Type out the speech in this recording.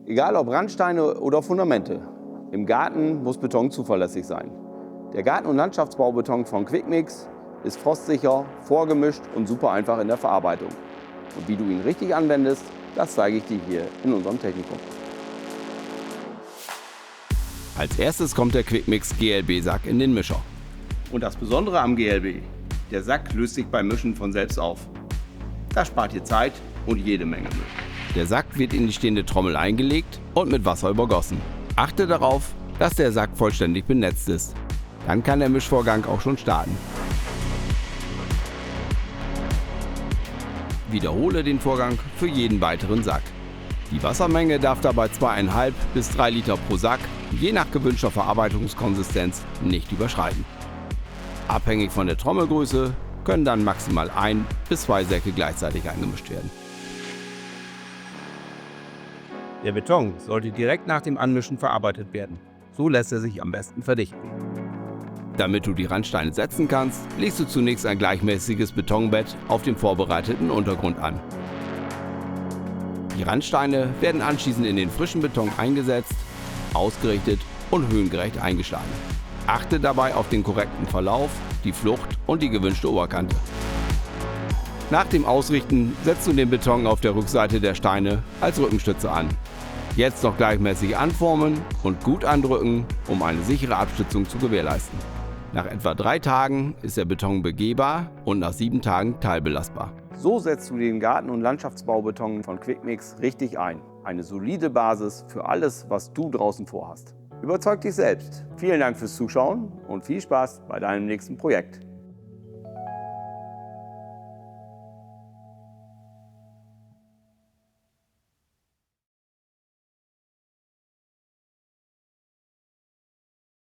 Egal ob Randsteine oder Fundamente, im Garten muss Beton zuverlässig sein. Der Garten- und Landschaftsbaubeton von Quickmix ist frostsicher, vorgemischt und super einfach in der Verarbeitung. Und wie du ihn richtig anwendest, das zeige ich dir hier in unserem Technikum. Als erstes kommt der Quickmix GLB-Sack in den Mischer. Und das Besondere am GLB, der Sack löst sich beim Mischen von selbst auf. Das spart dir Zeit und jede Menge Müll. Der Sack wird in die stehende Trommel eingelegt und mit Wasser übergossen. Achte darauf, dass der Sack vollständig benetzt ist. Dann kann der Mischvorgang auch schon starten. Wiederhole den Vorgang für jeden weiteren Sack. Die Wassermenge darf dabei 2,5 bis 3 Liter pro Sack, je nach gewünschter Verarbeitungskonsistenz, nicht überschreiten. Abhängig von der Trommelgröße können dann maximal 1 bis 2 Säcke gleichzeitig eingemischt werden. Der Beton sollte direkt nach dem Anmischen verarbeitet werden. So lässt er sich am besten verdichten. Damit du die Randsteine setzen kannst, legst du zunächst ein gleichmäßiges Betonbett auf dem vorbereiteten Untergrund an. Die Randsteine werden anschließend in den frischen Beton eingesetzt, ausgerichtet und höhengerecht eingeschlagen. Achte dabei auf den korrekten Verlauf, die Flucht und die gewünschte Oberkante. Nach dem Ausrichten setzt du den Beton auf der Rückseite der Steine als Rückenstütze an. Jetzt noch gleichmäßig anformen und gut andrücken, um eine sichere Abstützung zu gewährleisten. Nach etwa 3 Tagen ist der Beton begehbar und nach 7 Tagen teilbelastbar. So setzt du den Garten- und Landschaftsbaubeton von Quickmix richtig ein. Eine solide Basis für alles, was du draußen vorhast. Überzeug dich selbst. Vielen Dank fürs Zuschauen und viel Spaß bei deinem nächsten Projekt.